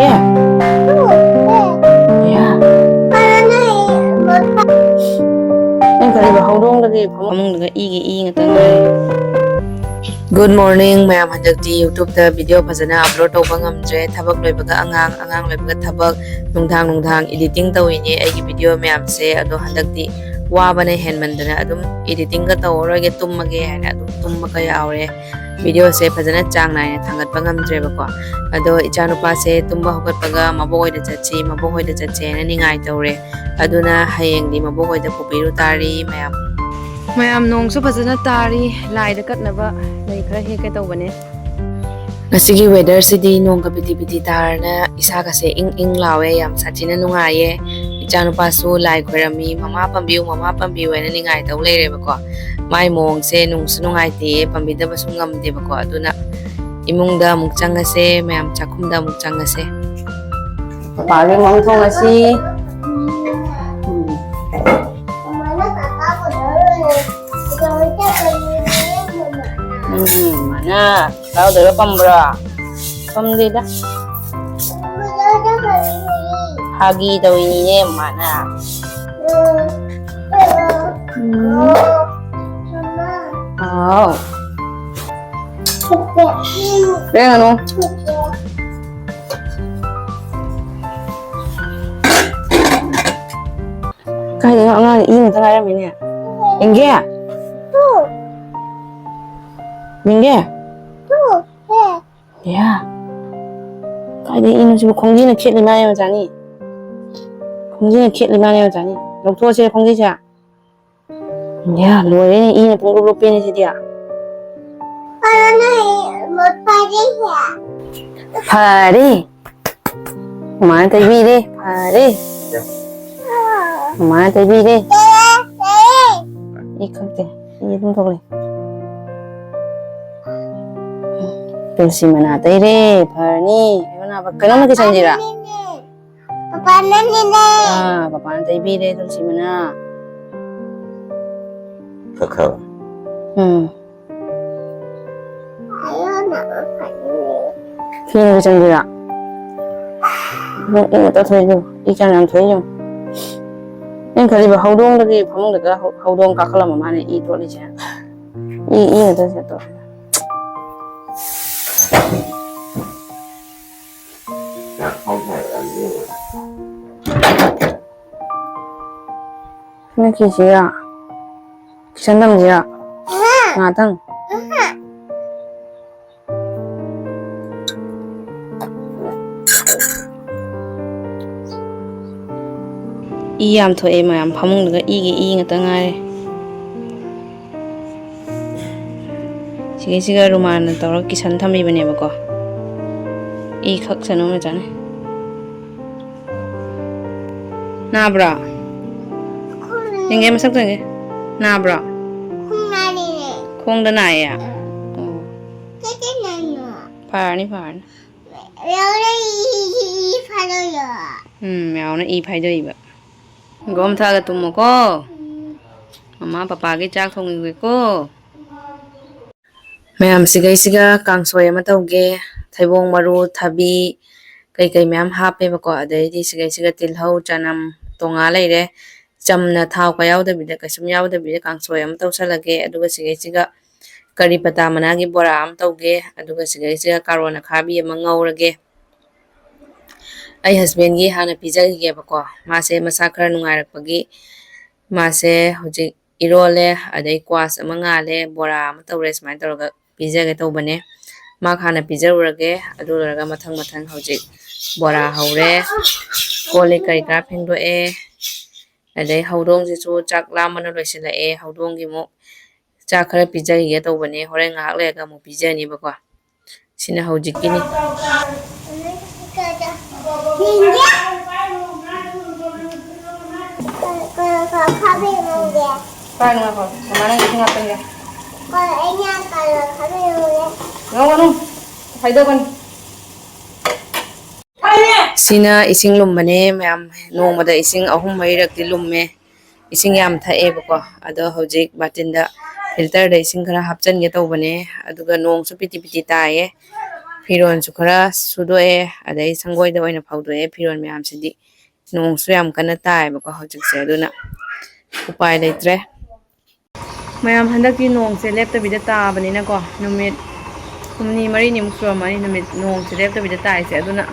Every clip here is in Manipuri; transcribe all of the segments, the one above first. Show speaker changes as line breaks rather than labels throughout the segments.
Inge? Yeah. Ang kaliba hawdong lagi pamong daga igi nga tangay. Good morning, mayam handakti YouTube ta video phajana upload tawba ngamjre thabak loibaga angang loibaga thabak nungdang editing tawini aigi video mayam se ado handakti wabane henmandana adum editing ga tawroge tummage hana adum tummaga yaure video se phajana chang nai thangat pangamjre bako ado ichanupa se tumba hokatpaga maboi da chachi na ningai tawre aduna hayeng di maboi da pupiru tari mayam nong su phajana tari lai da katnaba lai khara he ka tawbane ngasigi weather sidi nong ka biti tarna isa ka se ing lawe yam sachina nungaye ichanupa su lai khorami mama pambiu na ningai taw leire bako mai mong se nung su nungai te pambi da basung ngam de bako aduna imungda muk changase mayam chakhumda muk changase papa ge mong thong asi mana tahu dulu pembra pemdi dah hagi tahu ini mana oh dengan nu kayak nggak ini tengah ada ini enggak Minge? Ya. Kaya ino 지금 공기는 키 얼마나 되잖니? 공기는 키 얼마나 되잖니? 녹토세 공기자. 야, 로에 이네 봉급로 빼는 시디야.
못 파리야.
파리. 엄마한테 비리. 파리. 엄마한테 비리. 이 칵테. 이 동동래. Tulsi mana tere, Farni, mana bakal lagi sanjira.
Papa nene.
Papa nanti bire tulsi mana.
Kakao.
Ayo nak makan ini.
Kini lagi sanjira. Ini tak tuju, ikan yang tuju. Ini kali hawdong lagi, pamong daga hawdong kakala mama ni itu aja. Ini tu satu. Ini kisah, kisah namanya, ngatang. Iyam tu mayam pamung daga igi ngatang ay. Sige rumah na tawag kisah thami bane bako. Khak sanu macam ni. Nabra. Yang masak tu ke? Nabra. Khong dah naik ya. Farni. Mèo nó y phải đây vậy. Gom tha cái tụm cô. Mama papa cái chak thong người cô. Mèo siga kang soya mà tàu ge. Thaibong maru thabi kai ma'am hape bako adai di siga tilhau chanam tonga leire chamna thau ka yaw da bi da kasum yaw da bi kang soy am taw salage aduga siga kari pata mana gi bora am tawge aduga siga karona khabi am ngaurage ai husband gi hana pizza gi bako mase masakar nungarak pagi mase hoji irole adai kwas am ngale bora am tawres mai tawga pizza ge tawbane Makhana pizza urage adu raga mathang hojik bora haure kole kai ka phengdo adai hawdong ji chu chak lamana loisila hawdong gi mo chak khara pizza gi to bane hore ngak le ga mo pizza ni bako sina hojik kini Sina ising lumbane mayam nongmada ising ahum mairak ti lumme ising yam thae bako ado hojik batinda filter da ising khara hapchan ge tawbane aduga nong su piti taye Firon khara sudoe adai sangoida oina phaudoe firon myamsidi nongsu yam kana taibako hojikse aduna upai leitre mayam handaki nongse leptabida tabanina ko numit humni mari nimuk suramani numit nongse leptabida taise aduna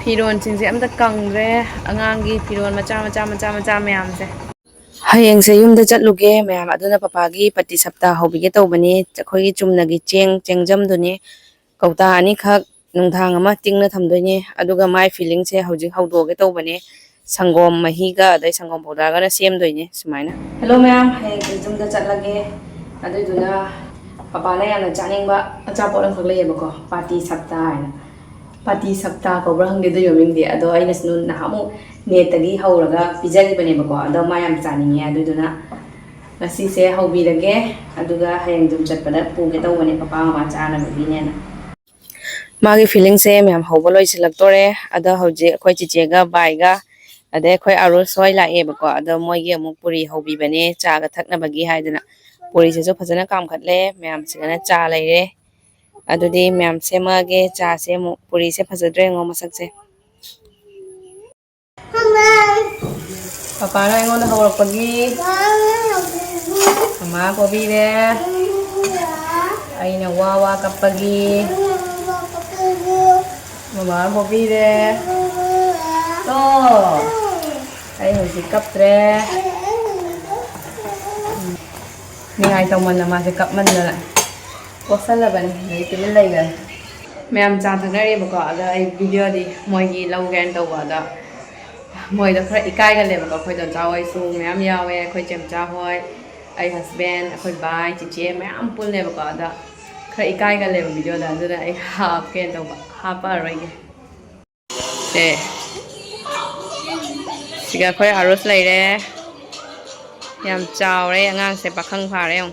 firon singse amta kangre angangi firon macha mayamse hayengse yumda chatluge mayam aduna papagi pati sapta hobige tawbani akhoi chumnagi chengjam duni kauta ani khak nungthang ama tingna thamdoine aduga mai feeling se hojik haudoge tawbani sangom mahiga adai sangom powder ga na semdoine sumaina hello ma'am hayeng jumda chatlage aduduna papa na yana chaning ba acha polang khagle yebako party sapta haina party sapta ko brang de yoming de ado aina snun na hamu netagi hauraga pijagi bane bako ado mayam chaninge aduduna ngasi se haubirage aduga hayeng jum chatpada puge tawbani papa ma chana bine na magi feeling se ma'am hauboloi silaktore ada hoje akhoi chichega baiga ade akhoi aru soi lae bako ado moigi amuk puri hobi bane cha ga thakna bagi haidana puri se jo phajana kam khatle ma'am sigana cha laire adudi ma'am semage cha se mu puri se phajadre ngo masak se papa na ngon hawak pagi mama ko bire aina wawa kapagi mama ko bire to ai hoji kaptre ni ai tawman na ma se kapman na posalaban nei tilin laiga ma'am cha thanare bako ada ai video di moigi lawgen tawba da moida khara ikai ga le bako khoi don chawai su ma'am yawe khoi chem cha hoi ai husband khoi bai chiche ma'am pul le bako da khara ikai ga le video da da ai hap ken tawba hapa roi ge siga khoi arus laire yam chawre angang se pakhang phare yong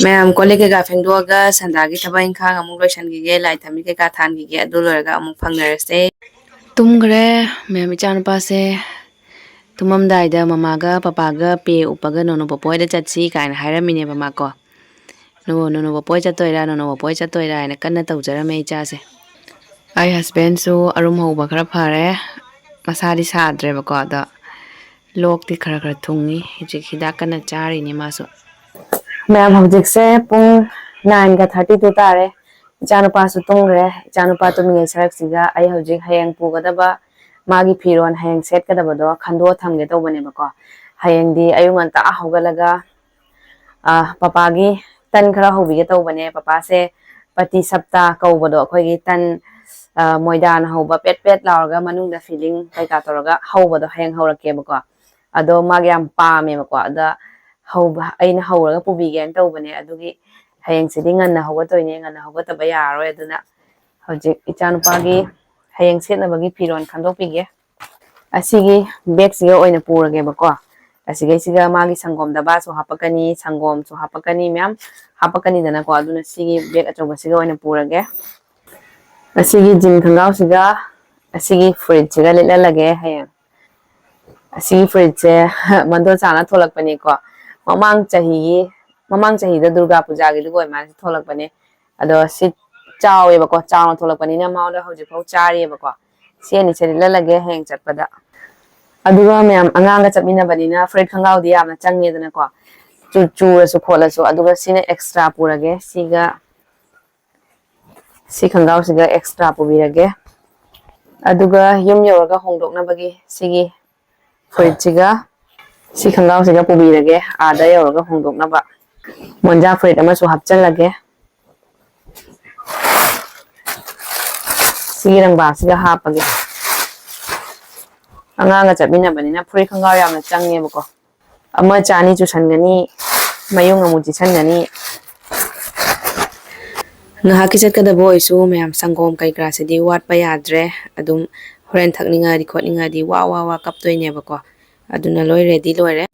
ma'am kole ke ga phengdoga sandagi thaba inkhang amuk loisan gi ge lai thami ke ka than gi ge adu loraga amuk phangnarase tumgre ma'am ichan pa se tumam dai da mama ga papa ga pe upaga nono popoi da chatsi kaina hairamine mama ko nono popoi chatoira nono popoi chatoira ina kanna tawjara me cha se ai husband su arum hoba khara phare masadi sadre bako da lok ti khara thungi hijik hidak kana chari ni masu ma'am hojik se pung 9:32 tare chanupa su tungre chanupa tuminge sarak siga ai hojik hayang pugadaba magi phiron hayang set kadaba do khando thamge tawbane bako hayang di ayungan ta hogalaga papa gi tan khara hobige tawbane papa se pati sapta kawbado akhoi gi tan moidan hoba pet laurga manungda feeling kai ka toroga hobado hayang horake bako ado magi am pame bako ada hauba aina hauraga pubigen tawbane adugi hayang sidi nganna hogatoine nganna hogataba yaroi aduna hojik ichanupagi hayang setnabagi firon khandokpige asigi bag siga oina purage bako asigi siga magi sangom daba so hapakani sangom so hapakani ma'am hapakani dana ko aduna sigi bag achoba siga oina purage asigi jin khangau siga asigi fridge siga lelalage hayang asigi fridge se mando chana tholakpani ko mamang chahi da durga puja gi goi ma tholakpani ado sit chawe bako chaw tholakpani na ma da hoji phau chari bako siani chari lalage heng chatpada aduga ma'am anganga chapmina bani na freight khangau di amna changne dana ko chu su khola su aduga sine extra purage siga si khangau siga extra pubirage aduga yum yoraga hongdokna bagi sigi freight siga si khangau siga pubirage ada yoraga hongdokna ba monja freight ama su hapchalage sigi rang ba siga hapage anganga chapmina bani na freight khangau yamna changne bako ama chani chu sangani mayung amu ji sangani ngaha ki chatkada boy su ma'am sangom kai kra se di wat pa yadre adum horen thakninga di khotninga di wa kaptoine bako aduna loi ready loire